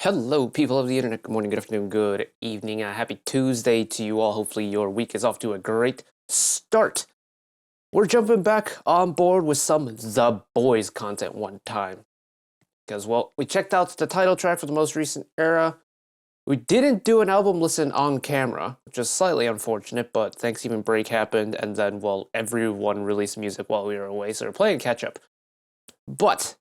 Hello, people of the internet. Good morning, good afternoon, good evening. Happy Tuesday to you all. Hopefully, your week is off to a great start. We're jumping back on board with some The Boys content one time. Because, well, we checked out the title track for the most recent era. We didn't do an album listen on camera, which is slightly unfortunate, but Thanksgiving break happened, and then, well, everyone released music while we were away, so we're playing catch up. But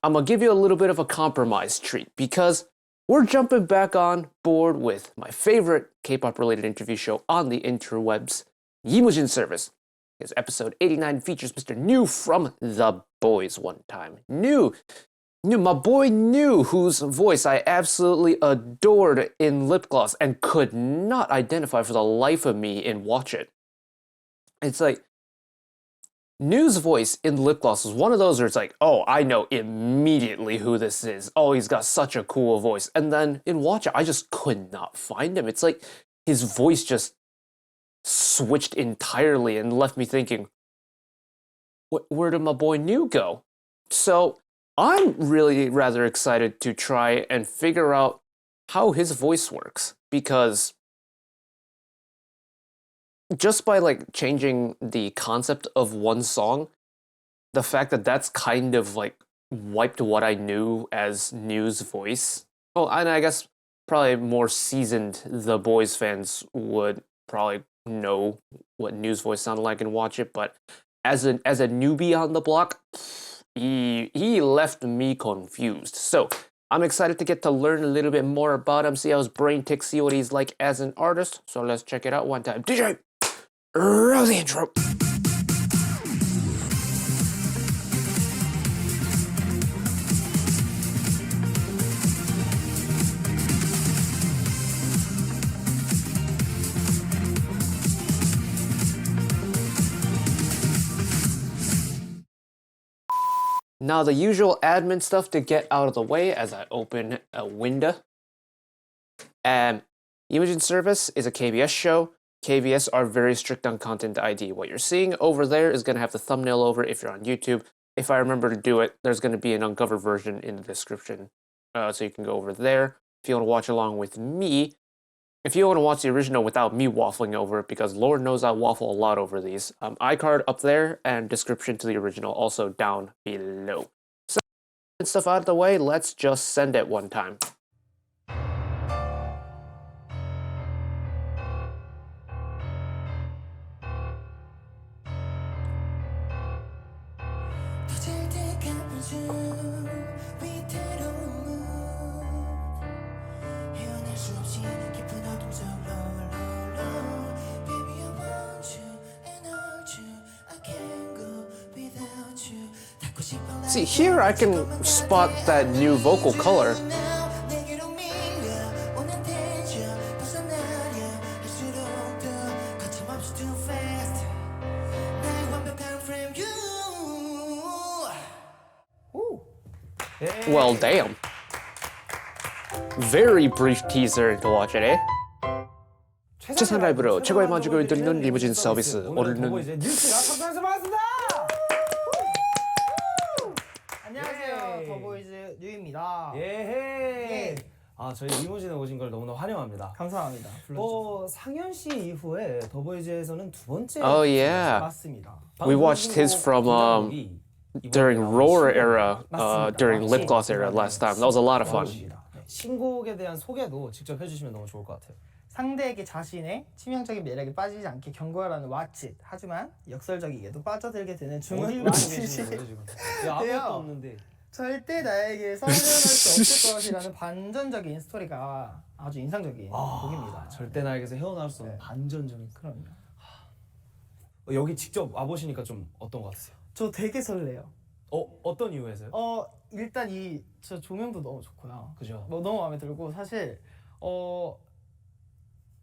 I'm gonna give you a little bit of a compromise treat, because we're jumping back on board with my favorite K-pop related interview show on the interwebs, Mujin Service. His episode 89 features Mr. New from The Boys one time. New, my boy New, whose voice I absolutely adored in Lip Gloss and could not identify for the life of me in Watch It. It's like, New's voice in Lip Gloss was one of those where it's like, oh, I know immediately who this is. Oh, he's got such a cool voice. And then in Watch It, I just could not find him. It's like his voice just switched entirely and left me thinking, where did my boy New go? So I'm really rather excited to try and figure out how his voice works, because just by like changing the concept of one song, the fact that that's kind of like wiped what I knew as New's voice. Oh, and I guess probably more seasoned The Boys fans would probably know what New's voice sounded like and watch it, but as a newbie on the block, he left me confused. So I'm excited to get to learn a little bit more about him, see how his brain ticks, see what he's like as an artist. So let's check it out one time. DJ, roll the intro. Now the usual admin stuff to get out of the way as I open a window. Mujin Service is a KBS show. KBS are very strict on content ID. What you're seeing over there is going to have the thumbnail over if you're on YouTube. If I remember to do it, there's going to be an uncovered version in the description. So you can go over there if you want to watch along with me. If you want to watch the original without me waffling over it, because Lord knows I waffle a lot over these, iCard up there and description to the original also down below. So, stuff out of the way, let's just send it one time. See, here I can spot that new vocal color. Well, damn. Very brief teaser to watch it, eh? 최신 라이브로 최고의 만족을 드리는 리무진 서비스. 오늘은 안녕하세요, 더보이즈 뉴입니다. 예. 저희 리무진에 오신 걸 너무나 환영합니다. 감사합니다. 상현 씨 이후에 더보이즈에서는 두 번째 Oh yeah. 맞습니다. We watched his from during Roar era, during Lip Gloss era last time. That was a lot of fun. 신곡에 대한 소개도 직접 해주시면 너무 좋을 것 같아요. 상대에게 자신의 치명적인 매력에 빠지지 않게 경고하라는 왓칫. 하지만 역설적이게도 빠져들게 되는 중은 왓칫이 아무것도 없는데 절대 나에게 선회할 수 없을 것이라는 반전적인 스토리가 아주 인상적인 곡입니다. 절대 나에게서 헤어나올 수 없는 반전적인. 그럼요. 여기 직접 와보시니까 좀 어떤 것 같으세요? 저 되게 설레요. 어떤 이유에서요? 일단 저 조명도 너무 좋고요. 그죠? 너무 마음에 들고, 사실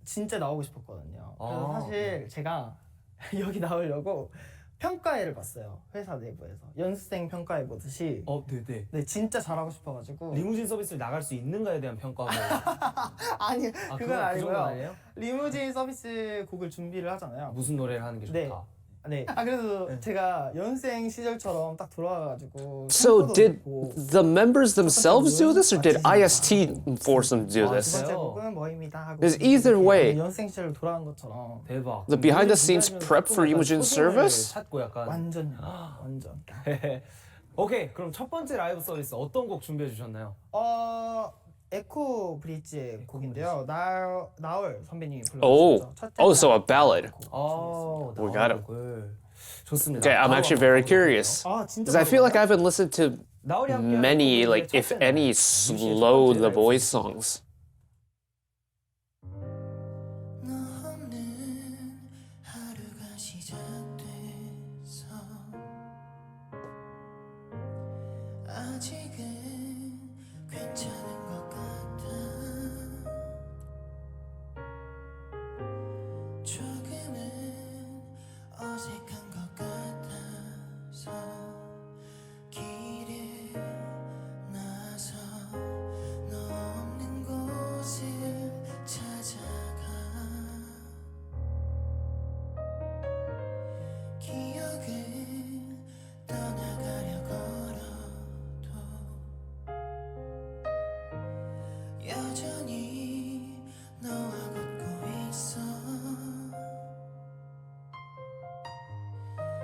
진짜 나오고 싶었거든요. 그래서 사실 제가 여기 나오려고 평가회를 봤어요. 회사 내부에서 연습생 평가회 보듯이. 네네. 네, 진짜 잘하고 싶어가지고. 리무진 서비스를 나갈 수 있는가에 대한 평가가 아니, 그건 아니고요. 그 정도 아니에요? 리무진 서비스 곡을 준비를 하잖아요. 무슨 노래를 하는 게 좋다. 네. 네. 그래서 제가 연생 시절처럼 딱 돌아와가지고. So 템포도 did 있고. the members themselves do this, or did IST force them to do 두 this? 번째 곡은 뭐입니다 하고. Because either way- 연생 시절 돌아온 것처럼. 대박. The behind the scenes prep for Mujin's service? 찾고 약간. 완전 완전. 오케이, 그럼 첫 번째 라이브 서비스 어떤 곡 준비해 주셨나요? 에코 브릿지의 곡인데요. 나얼 선배님이 Oh, 불러주셨죠. 첫 oh, so a 곡. ballad. We got it. 좋습니다. Okay, I'm actually very curious. 아 진짜. Because I feel like I haven't listened to 나얼이 함께하는 many, 곡은 like, 이제 if 첫째 any, 날, slow 뮤지의 첫 번째 The 라이브 Boys 서비스. songs.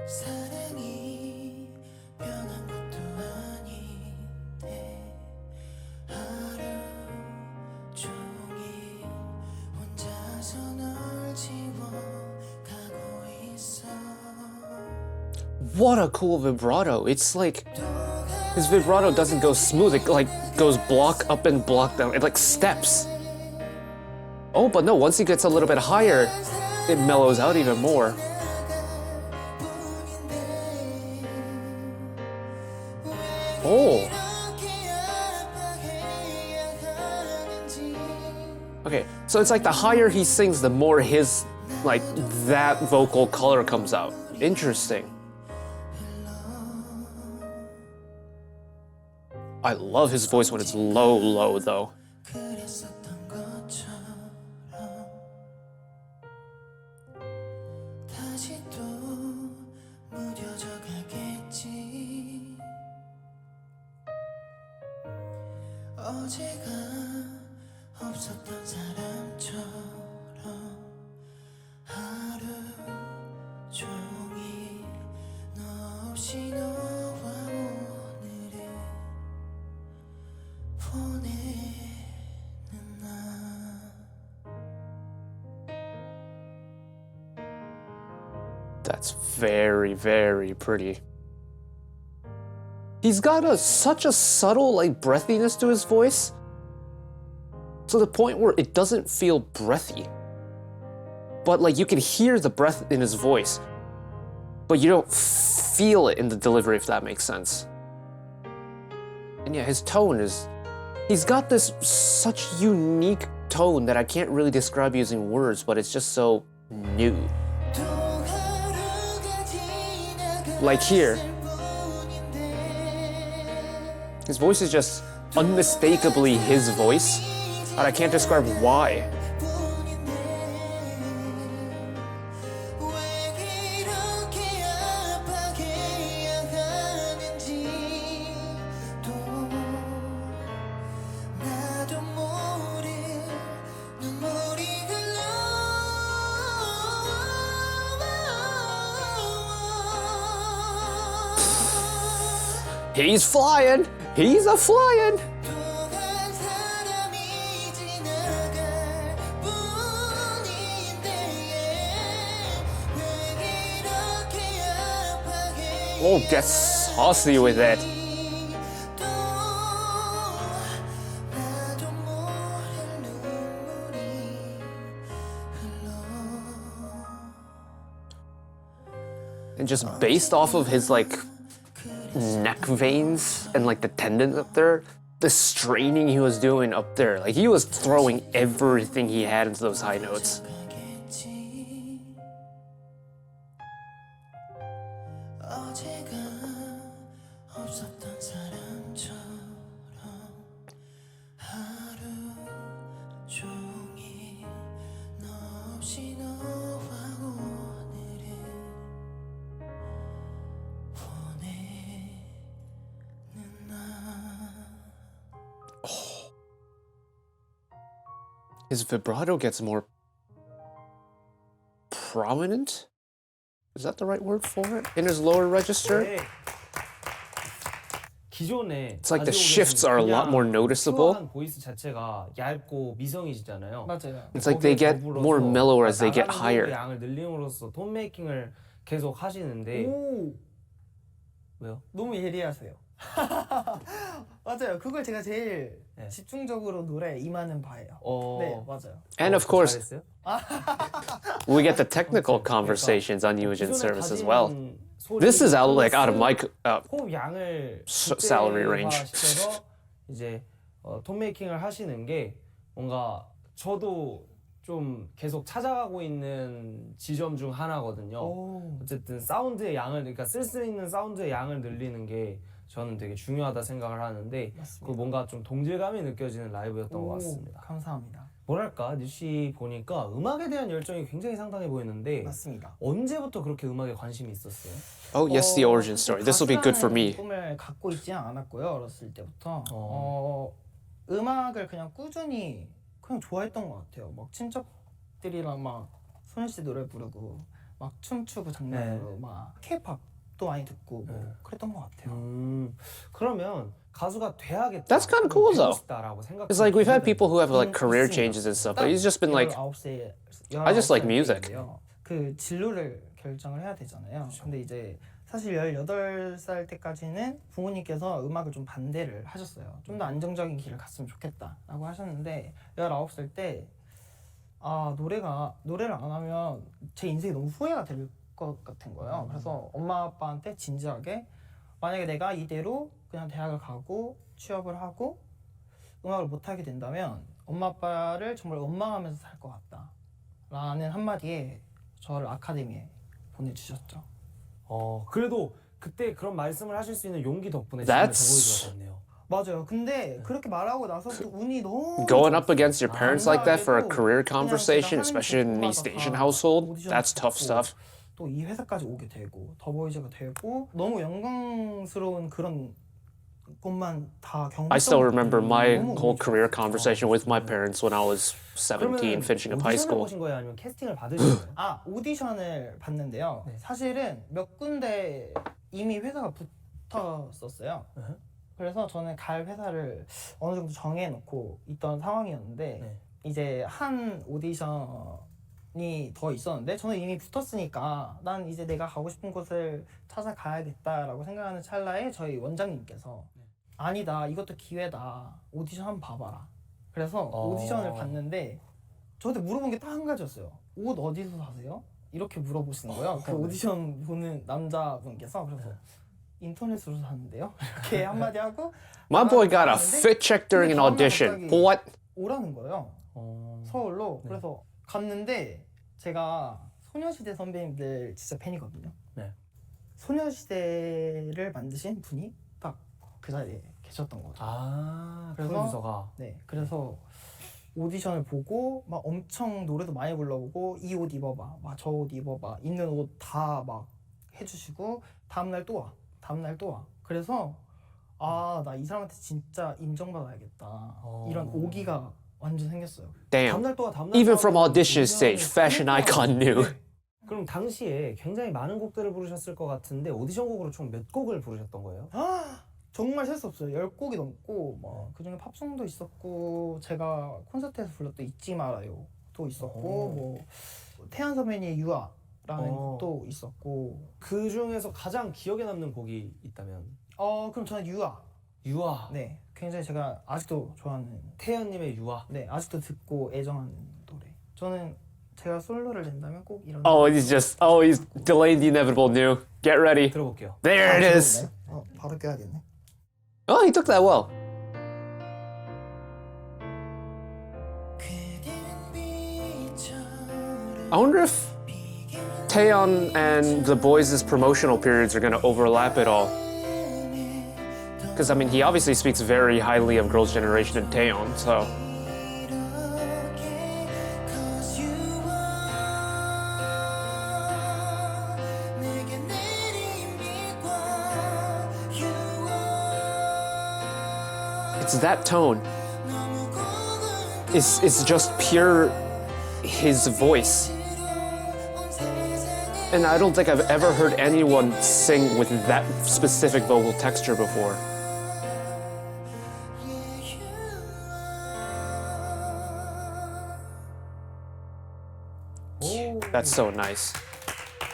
사랑이 변한 것도 아닌데 하루 종일 혼자서 널 지워가고 있어. What a cool vibrato. It's like his vibrato doesn't go smooth. It like goes block up and block down. It like steps. Oh, but no, once he gets a little bit higher, it mellows out even more. Oh. Okay, so it's like the higher he sings, the more his, like, that vocal color comes out. Interesting. I love his voice when it's low, low, though. 그랬었던 것처럼 다시 또 무뎌져 가겠지. 어제가 없었던 사람처럼 하루 종일 너 없이 너와 오늘을 보내는 나. That's very, very pretty. He's got such a subtle, like, breathiness to his voice, to the point where it doesn't feel breathy. But, like, you can hear the breath in his voice, but you don't feel it in the delivery, if that makes sense. And yeah, his tone is... He's got this such unique tone that I can't really describe using words, but it's just so new. Like here. His voice is just unmistakably his voice, and I can't describe why. He's flying! He's a flying! Oh, get saucy with it. And just based off of his, like, neck veins and, like, the tendons up there, the straining he was doing up there, like, he was throwing everything he had into those high notes. his vibrato gets more prominent. Is that the right word for it? In his lower register? 네. 기존에 It's like the 가지고 shifts 계신 are a lot 그냥 more noticeable. 퓨어한 보이스 자체가 얇고 미성이시잖아요. 맞아요. It's like they get more mellower as they get higher. 양을 늘림으로써 톤 메이킹을 계속 하시는데 오, 왜요? 너무 예리하세요. 맞아요. 그걸 제가 제일 네. 집중적으로 노래에 임하는 바예요. 네, 맞아요. And of course, 잘했어요? we get the technical conversations on Mujin 기존에 service as 가진 well. 소리 This is out of 플러스 my 호흡 양을 salary range. 시켜서 이제 톤 메이킹을 하시는 게 뭔가 저도 좀 계속 찾아가고 있는 지점 중 하나거든요. 오. 어쨌든 사운드의 양을 그러니까 쓸 수 있는 사운드의 양을 늘리는 게 저는 되게 중요하다 생각을 하는데 맞습니다. 그 뭔가 좀 동질감이 느껴지는 라이브였던 것 오, 같습니다. 감사합니다. 뭐랄까 뉴씨 보니까 음악에 대한 열정이 굉장히 상당해 보이는데 맞습니다. 언제부터 그렇게 음악에 관심이 있었어요? Oh, yes, the origin story. This will be good for me. 꿈을 갖고 있지 않았고요. 어렸을 때부터 음악을 그냥 꾸준히 그냥 좋아했던 것 같아요. 막 친척들이랑 막 소녀시대 노래 부르고 막 춤추고 장난으로 막 K-팝도 많이 듣고 뭐 그랬던 것 같아요. 그러면 가수가 돼야겠다. That's kinda cool, though. 싶다라고 생각. It's like we've had people who have like career changes and stuff, but he's just been like, 19세, I just like music. 그 진로를 결정을 해야 되잖아요. 근데 이제 사실 18살 때까지는 부모님께서 음악을 좀 반대를 하셨어요. 좀 더 안정적인 길을 갔으면 좋겠다라고 하셨는데 19살 때 노래를 안 하면 제 인생이 너무 후회가 될 것 같은 거예요. 그래서 엄마 아빠한테 진지하게 만약에 내가 이대로 그냥 대학을 가고 취업을 하고 음악을 못 하게 된다면 엄마 아빠를 정말 원망하면서 살 것 같다 라는 한마디에 저를 아카데미에 보내주셨죠. 그래도 그때 그런 말씀을 하실 수 있는 용기 덕분에 지금 That's- 더보이즈가 됐네요. 맞아요. 근데 그렇게 말하고 나서부터 운이 너무 going up against your parents like that for a 감사하게도 career 그냥 conversation, 제가 especially in an 하는 East 곡마다 Asian 다 household, 오디션을 that's tough 받고 stuff. 또 이 회사까지 오게 되고 더보이즈가 되고 너무 영광스러운 그런 것만 다 경험했던 I still remember my 너무 whole 운이 career 좋았어요. conversation with my parents when I was 17, finishing up high 오디션을 school. 보신 거예요, 아니면 캐스팅을 받으신 거예요? 오디션을 봤는데요. 네. 사실은 몇 군데 이미 회사가 붙었었어요. 그래서 저는 갈 회사를 어느 정도 정해놓고 있던 상황이었는데 네. 이제 한 오디션이 더 있었는데 저는 이미 붙었으니까 난 이제 내가 가고 싶은 곳을 찾아가야겠다라고 생각하는 찰나에 저희 원장님께서 아니다, 이것도 기회다, 오디션 한번 봐봐라. 그래서 오디션을 봤는데 저한테 물어본 게 딱 한 가지였어요. 옷 어디서 사세요? 이렇게 물어보시는 거예요. 그 오디션 보는 남자분께서. 그래서 인터넷으로 샀는데요. 이렇게 한마디 하고 My boy got a 나갔는데 fit check during an 근데 audition. 갑자기 What? 오라는 거예요. 서울로. 그래서 갔는데 제가 소녀시대 선배님들 진짜 팬이거든요. 네. 소녀시대를 만드신 분이 딱 그 자리에 계셨던 거죠. 그래서 그래서- 프로듀서가 네, 그래서 오디션을 보고 막 엄청 노래도 많이 불러보고 이 옷 입어봐, 막 저 옷 입어봐, 있는 옷 다 막 해주시고 다음날 또 와, 다음날 또 와. 그래서 나 이 사람한테 진짜 인정받아야겠다 이런 오기가 완전 생겼어요. Damn. 다음날 또와 다음날 Even 또와 from audition 유명한 stage, fashion icon knew. 그럼 당시에 굉장히 많은 곡들을 부르셨을 것 같은데 오디션 곡으로 총 몇 곡을 부르셨던 거예요? 정말 셀 수 없어요. 10곡이 넘고 막 그중에 팝송도 있었고 제가 콘서트에서 불렀던 잊지 말아요도 있었고 뭐 태연 선배님의 유아라는 곡도 있었고 그 중에서 가장 기억에 남는 곡이 있다면 그럼 저는 유아. 유아. 네, 굉장히 제가 아직도 좋아하는 태연님의 유아. 네, 아직도 듣고 애정하는 노래. 저는 제가 솔로를 낸다면 꼭 이런 He's delaying the inevitable new. Get ready. 들어볼게요. There it is. 바로 껴야겠네. Oh, he took that well. I wonder if Taeyeon and the boys' promotional periods are gonna overlap at all. Because, I mean, he obviously speaks very highly of Girls' Generation and Taeyeon, so... It's that tone. is just pure his voice. And I don't think I've ever heard anyone sing with that specific vocal texture before. That's so nice.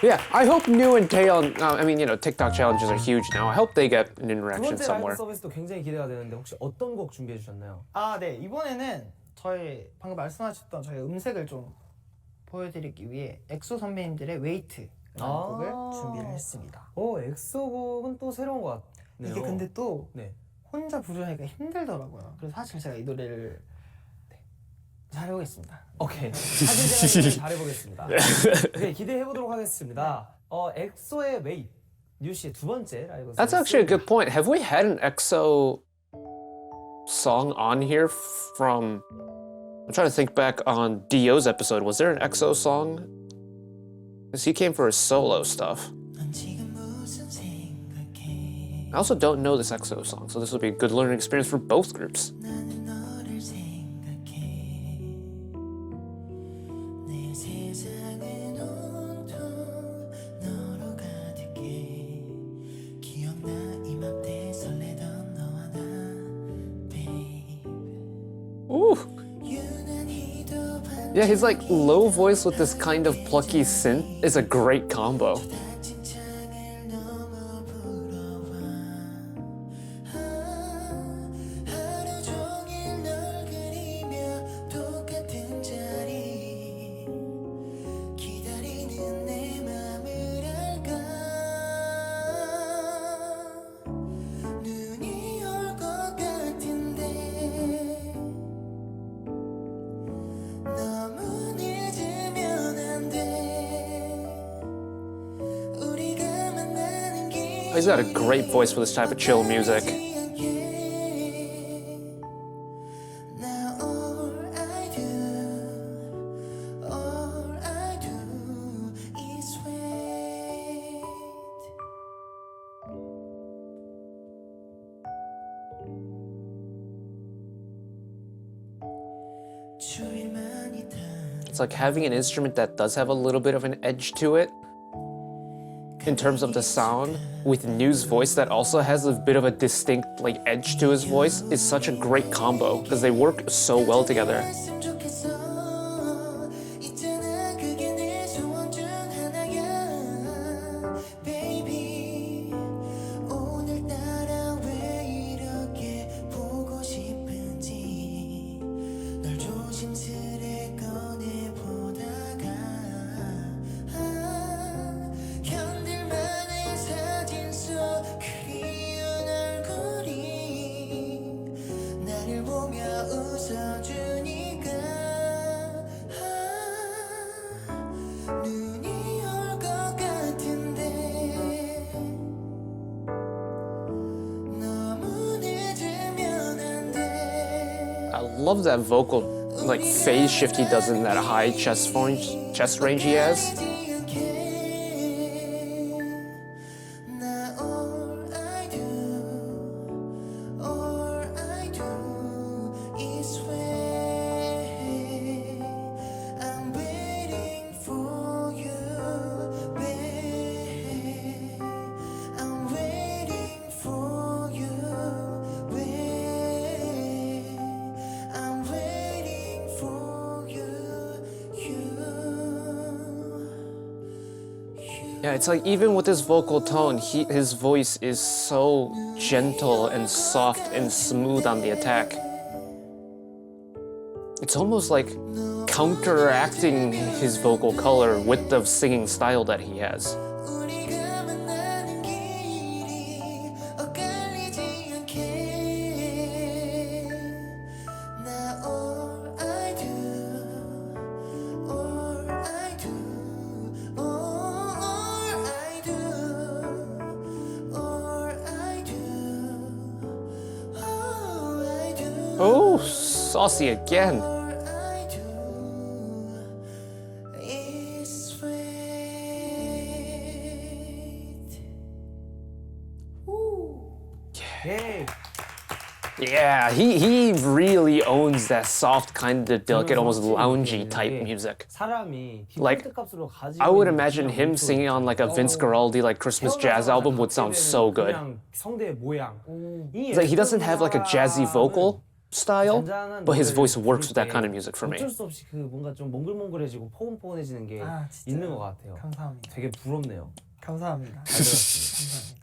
Yeah, I hope New and Taeyeon, I mean, you know, TikTok challenges are huge now. I hope they get an 두 interaction 번째 라이브 somewhere. 서비스도 굉장히 기대가 되는데 혹시 어떤 곡 준비해 주셨나요? 아, 네. 이번에는 저희 방금 말씀하셨던 저희 음색을 좀 보여드리기 위해 엑소 선배님들의 웨이트라는 곡을 준비를 했습니다. 엑소 곡은 또 새로운 것 같네요. 이게 근데 또 네. 혼자 부르니까 힘들더라고요. 그래서 사실 제가 이 노래를 잘해보겠습니다. 오케이. 사진 제가 잘해보겠습니다. 오케이, 기대해보도록 하겠습니다. 엑소의 웨이트, 뉴 씨의 두 번째 라이브. That's actually a good point. Have we had an EXO song on here from... I'm trying to think back on Dio's episode. Was there an EXO song? Because he came for his solo stuff. 넌 지금 무슨 생각해 I also don't know this EXO song, so this will be a good learning experience for both groups. 나는 너를 생각해 내 세상은 온통 너로 가득해 기억나 이맘때 설레던 너와 나 babe Ooh. 유난히도 Yeah, his like low voice with this kind of plucky synth is a great combo. 반짝진 창을 넘어 불어와 하루 종일 널 그리며 똑같은 자리 기다리는 내 맘을 알까 눈이 올 것 같은데 너무 늦으면 안 돼 우리가 만나는 게 He's got a great voice for this type of chill music. Now all I do is wait 주위만 있다 It's like having an instrument that does have a little bit of an edge to it in terms of the sound, with New's voice that also has a bit of a distinct like edge to his voice, is such a great combo because they work so well together. 했으면 좋겠어 있잖아 그게 내 소원 중 하나야 baby 오늘따라 왜 이렇게 보고 싶은지 널 조심스레 꺼내보다가 견딜만한 사진 속 그리운 얼굴이 나를 보며 웃어주니까 눈이 올 것 같은데 너무 늦으면 안 돼 I love that vocal like phase shift he does in that high chest range he has. Now all I do is wait. I'm waiting for you, babe. I'm waiting for you, wait. I'm waiting for you. Yeah, it's like even with his vocal tone, his voice is so gentle and soft and smooth on the attack. It's almost like counteracting his vocal color with the singing style that he has. 우리가 만나는 길이 엇갈리지 않게 Now all I do Oh, saucy again. I do is wait. 예. Yeah. Yeah, he really owns that soft, kind of delicate, almost loungy type music. 사람이 Like, 디폴트 값으로 가지고 I would 있는 imagine 그냥 him 목소리 singing on like a Vince Guaraldi like Christmas jazz 태어나자마자 album would 갖게 sound 되는 so good. 그냥 성대의 모양. 이 It's like he doesn't have like a jazzy vocal style, 잔잔한 but his 노래를 voice works with that 부를 kind of 때 music for me. 어쩔 수 없이 그 뭔가 좀 몽글몽글해지고 포근포근해지는 게 아, 진짜요? 있는 것 같아요. 감사합니다. 되게 부럽네요. 감사합니다. 잘 들었습니다. 감사합니다.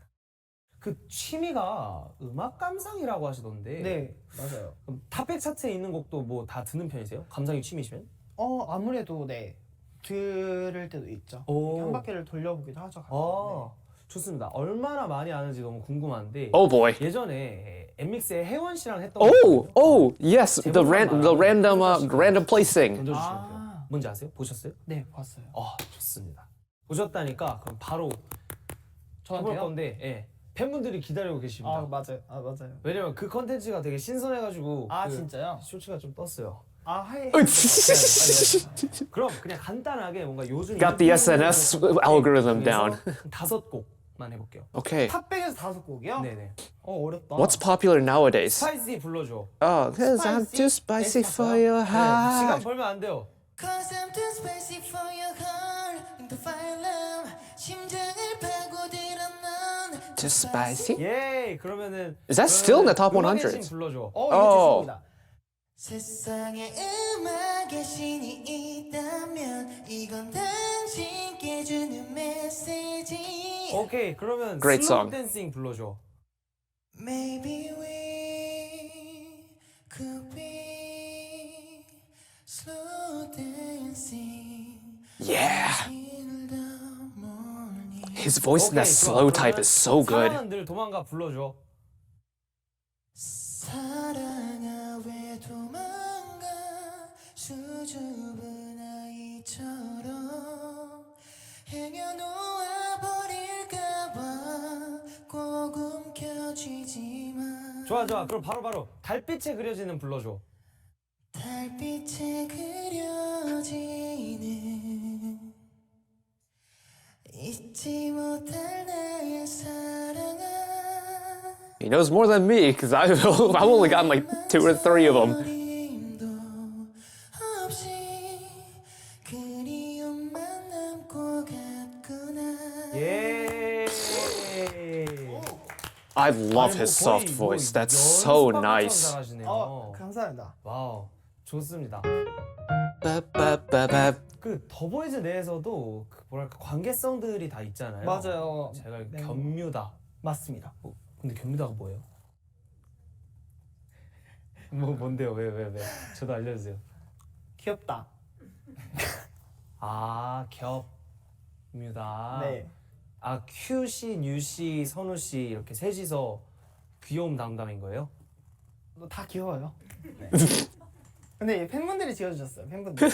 그 취미가 음악 감상이라고 하시던데. 네, 맞아요. 그럼 탑백 차트에 있는 곡도 뭐 다 듣는 편이세요? 감상이 취미시면? 아무래도 네 들을 때도 있죠. 오. 이렇게 한 바퀴를 돌려보기도 하죠. 가끔. 아, 좋습니다. 얼마나 많이 아는지 너무 궁금한데. Oh boy. 예전에 엠믹스의 혜원 씨랑 했던 Oh, yes, the random placing. 던져주시면 돼요. 뭔지 아세요? 보셨어요? 네, 봤어요. 좋습니다. 보셨다니까 그럼 바로 해볼 저한테요? 건데, 예. 팬분들이 기다리고 계십니다. 맞아요. 맞아요. 왜냐면 그 컨텐츠가 되게 신선해가지고 그 진짜요? 쇼츠가 좀 떴어요. 하이. 그럼 그냥 간단하게 뭔가 요즘 Got the SNS algorithm down. 5곡만 해볼게요. Okay. 탑백에서 5곡이요? 네네. 어렵다. What's popular nowadays? 스파이시 불러줘. Oh, cause I'm too spicy for your 네, heart. 시간 벌면 안 돼요. Cause I'm too spicy for your heart The fire love 심장을 파고들어 넌 Too spicy? 예, 그러면은 Is that still in the top 음악의 100s? 신 불러줘. 이거 좋습니다. 세상에 음악의 신이 있다면 이건 당신께 주는 메시지 오케이, 그러면 Great 슬로우 song. 댄싱 불러줘. Maybe we could be slow dancing Yeah. in the morning His voice in that 오케이, 좋아. slow type 그러면 is so good. 사랑은 늘 도망가 불러줘. 사랑아 왜 도망가 수줍은 아이처럼 행여놓아 버릴까봐 꼭 움켜쥐지만 좋아. 그럼 바로 달빛에 그려지는 불러줘. 달빛에 그려지는 잊지 못할 나의 사랑아 He knows more than me because I've only gotten like 2 or 3 of them. 어림도 없이 그리움만 남고 갔구나 예. I love his soft voice. That's so nice. 잘하시네요. 감사합니다. 와우, 좋습니다. Ba-ba-ba-ba. 그 더보이즈 내에서도 그 뭐랄까 관계성들이 다 있잖아요. 맞아요. 제가 네. 겸유다. 맞습니다. 근데 겸유다가 뭐예요? 뭔데요? 왜? 저도 알려주세요. 귀엽다. 겸유다. 네. 큐 씨, 뉴 씨, 선우 씨 이렇게 셋이서 귀여움 담당인 거예요? 다 귀여워요. 네. 근데 팬분들이 지어주셨어요. 팬분들.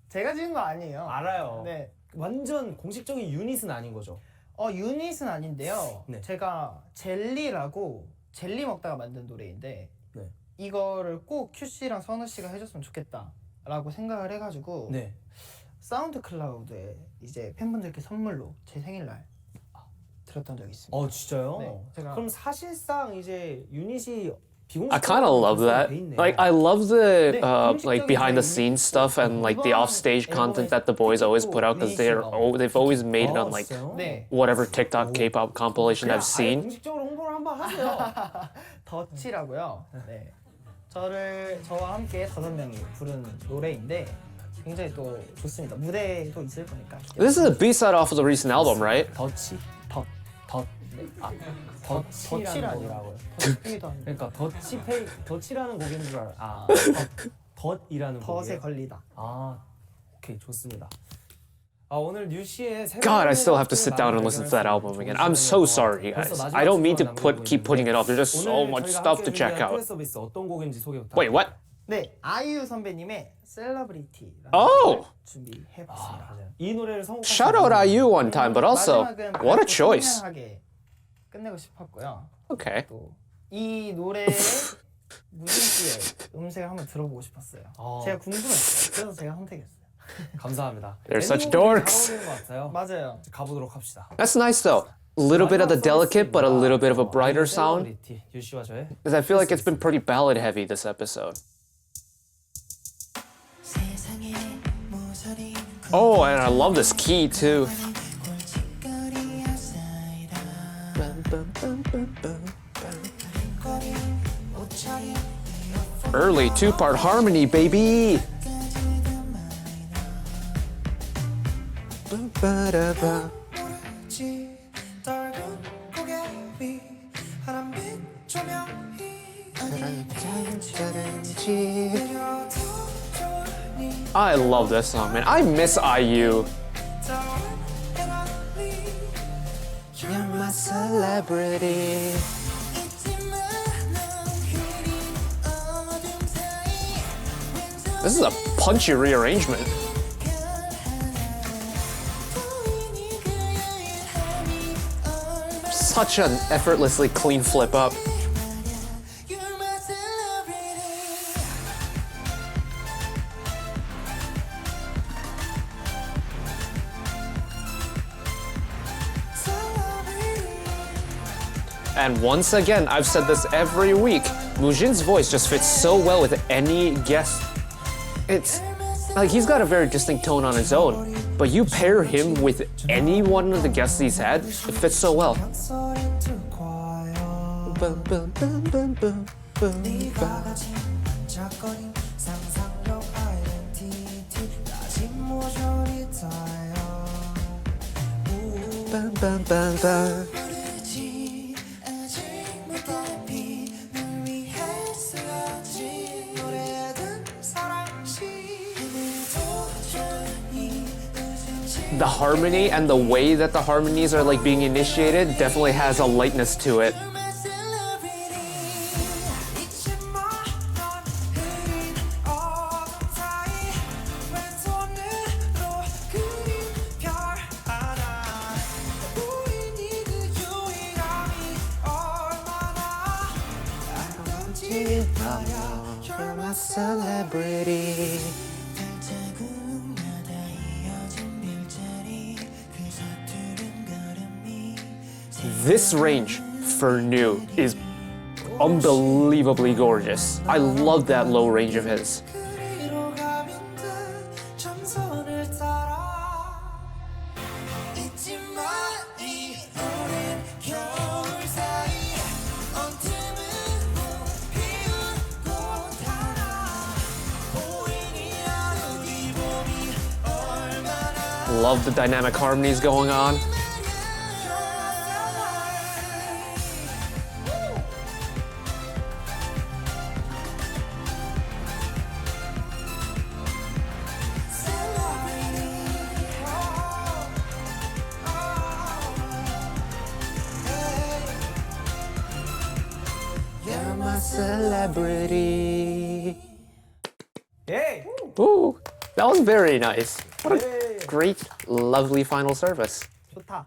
제가 지은 거 아니에요. 알아요. 네. 완전 공식적인 유닛은 아닌 거죠? 유닛은 아닌데요. 네. 제가 젤리라고 젤리 먹다가 만든 노래인데 네. 이거를 꼭 큐씨랑 선우씨가 해줬으면 좋겠다라고 생각을 해가지고 네. 사운드 클라우드에 이제 팬분들께 선물로 제 생일날 드렸던 적이 있습니다. 진짜요? 네, 제가- 그럼 사실상 이제 유닛이 I kind of love that. Like, I love the like behind the scenes stuff and like the offstage content that the boys always put out because they've always made it on like 네. whatever TikTok K-pop compilation I've seen. 공식적으로 홍보를 한번 하세요. 더치라고요. 네. 저와 함께 5명이 부른 노래인데 굉장히 또 좋습니다. 무대도 있을 거니까. This is a B-side off of the recent album, right? 더치. 덧. 더치라는 곡이라고요. 더치도 아니고 그러니까 더치라는 곡인 줄 알아. 덧이라는 곡이에요. 덫에 걸리다. 오케이, 좋습니다. 오늘 뉴 씨의 God, I still have to sit down and listen to that album again. I'm so sorry, guys. I don't mean to keep putting it off. There's just so much stuff to check out. 서비스 어떤 곡인지 소개 부탁드립니다. Wait, what? 네, 아이유 선배님의 셀러브리티라는 Oh! 노래를 준비해봤습니다. 맞아요. 이 노래를 선곡하신 Shout out IU one time, but also, 마지막은 what a 밝고 choice. 청량하게 끝내고 싶었고요. Okay. 또 이 노래의 무진 씨의 음색을 한번 들어보고 싶었어요. 제가 궁금했어요. 그래서 제가 선택했어요. 감사합니다. They're such 엔딩곡이 dorks. 잘 어울리는 것 같아요. 맞아요. 가보도록 합시다. That's nice though. little bit of the delicate, but a little bit of a brighter 아이유 sound. 셀러브리티 유씨와 저의 Because I feel like it's been pretty ballad heavy this episode. 세상에 모서리 Oh, and I love this key too. 골칫거리야 쌓이다 거리 옷차림 Early two-part harmony, baby. 모르지 떨군 고개 위 하얀빛 조명이 내려도 좋으니 I love this song, man. I miss IU. You're my Celebrity. This is a punchy rearrangement. Such an effortlessly clean flip up. And once again, I've said this every week, Mujin's voice just fits so well with any guest. It's like he's got a very distinct tone on his own, but you pair him with any one of the guests he's had, it fits so well. The harmony and the way that the harmonies are like being initiated definitely has a lightness to it. You're my celebrity. This range for new is unbelievably gorgeous. I love that low range of his. Love the dynamic harmonies going on. You're my celebrity. Hey! Ooh, that was very nice. What a great, lovely final service. 좋다.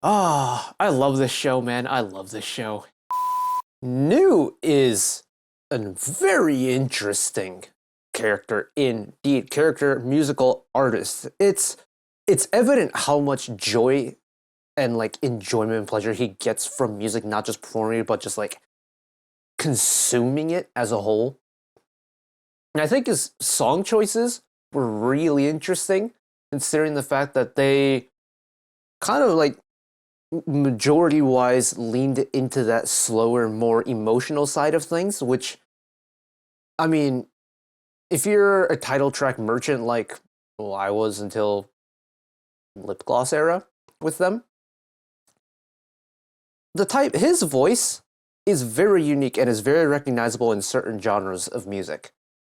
Ah, I love this show, man. I love this show. New is a very interesting character indeed. Character, musical artist. It's evident how much joy and like enjoyment and pleasure he gets from music, not just performing it, but just like consuming it as a whole. And I think his song choices were really interesting, considering the fact that they kind of like majority-wise leaned into that slower, more emotional side of things, which, I mean, if you're a title track merchant like I was until Lip Gloss era with them, his voice is very unique and is very recognizable in certain genres of music.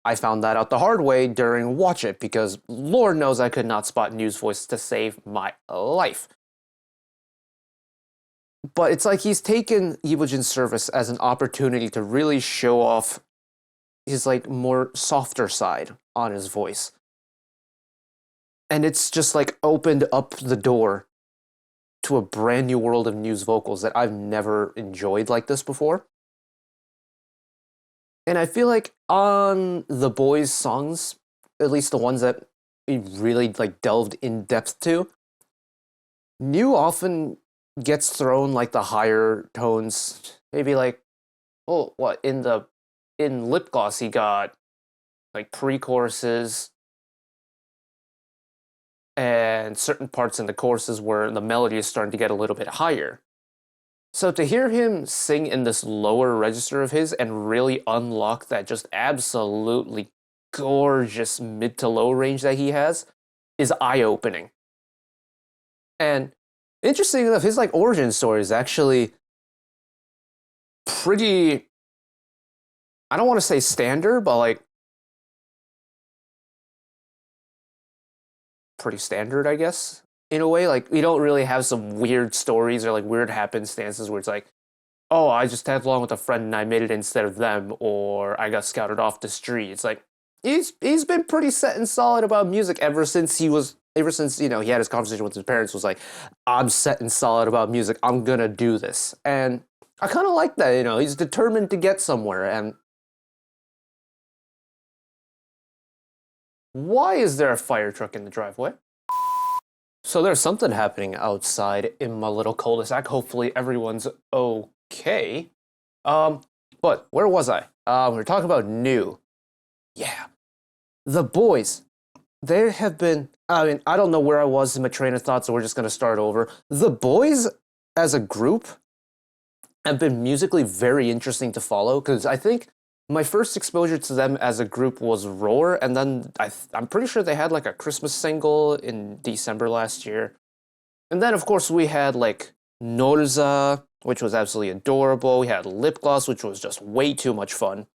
I found that out the hard way during Watch It because Lord knows I could not spot New's voice to save my life. But it's like he's taken Mujin's service as an opportunity to really show off his like more softer side on his voice. And it's just like opened up the door to a brand new world of New's vocals that I've never enjoyed like this before. And I feel like on the BOYZ songs, at least the ones that we really like delved in depth to, New often gets thrown like the higher tones. Maybe like, oh, what in lip gloss he got like pre-choruses and certain parts in the choruses where the melody is starting to get a little bit higher. So to hear him sing in this lower register of his and really unlock that just absolutely gorgeous mid to low range that he has is eye-opening. And interesting enough, his like origin story is actually pretty, I don't want to say standard, but like pretty standard, I guess, in a way. Like we don't really have some weird stories or like weird happenstances where it's like, oh, I just tagged along with a friend and I made it instead of them, or I got scouted off the street. It's like he's been pretty set and solid about music ever since he had his conversation with his parents, was like, I'm set and solid about music, I'm gonna do this. And I kind of like that, he's determined to get somewhere. And why is there a fire truck in the driveway? So there's something happening outside in my little cul-de-sac. Hopefully everyone's okay. But where was I? We were talking about new. Yeah. The boys. There have been, I don't know where I was in my train of thought, so we're just going to start over. The boys as a group have been musically very interesting to follow, because I think my first exposure to them as a group was Roar, and then I'm pretty sure they had like a Christmas single in December last year. And then, of course, we had like Norza, which was absolutely adorable. We had Lip Gloss, which was just way too much fun.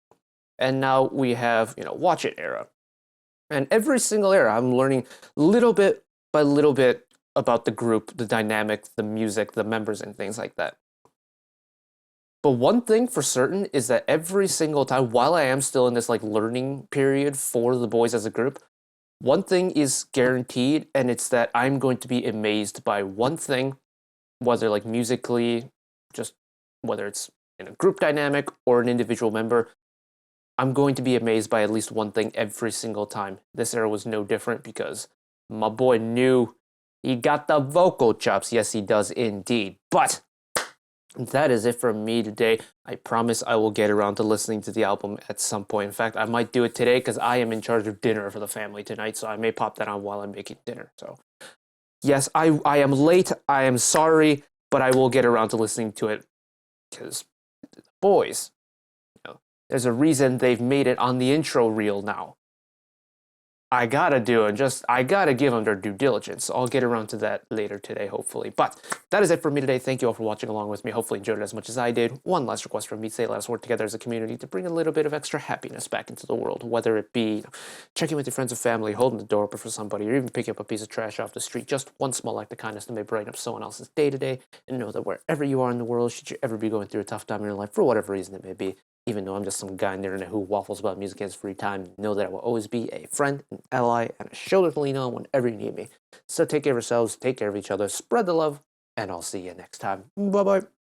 And now we have, Watch It era. And every single era, I'm learning little bit by little bit about the group, the dynamic, the music, the members, and things like that. But one thing for certain is that every single time, while I am still in this like learning period for the boys as a group, one thing is guaranteed, and it's that I'm going to be amazed by one thing, whether like musically, just whether it's in a group dynamic or an individual member. I'm going to be amazed by at least one thing every single time. This era was no different, because my boy knew he got the vocal chops. Yes, he does indeed. But that is it for me today. I promise I will get around to listening to the album at some point. In fact, I might do it today because I am in charge of dinner for the family tonight, so I may pop that on while I'm making dinner. So yes, I am late. I am sorry, but I will get around to listening to it, because boys, there's a reason they've made it on the intro reel now. I gotta do it. I gotta give them their due diligence. I'll get around to that later today, hopefully. But that is it for me today. Thank you all for watching along with me. Hopefully you enjoyed it as much as I did. One last request from me: say let us work together as a community to bring a little bit of extra happiness back into the world. Whether it be checking with your friends and family, holding the door open for somebody, or even picking up a piece of trash off the street. Just one small act of kindness that may brighten up someone else's day to day. And know that wherever you are in the world, should you ever be going through a tough time in your life, for whatever reason it may be, even though I'm just some guy on the internet who waffles about music in his free time, know that I will always be a friend, an ally, and a shoulder to lean on whenever you need me. So take care of yourselves, take care of each other, spread the love, and I'll see you next time. Bye-bye.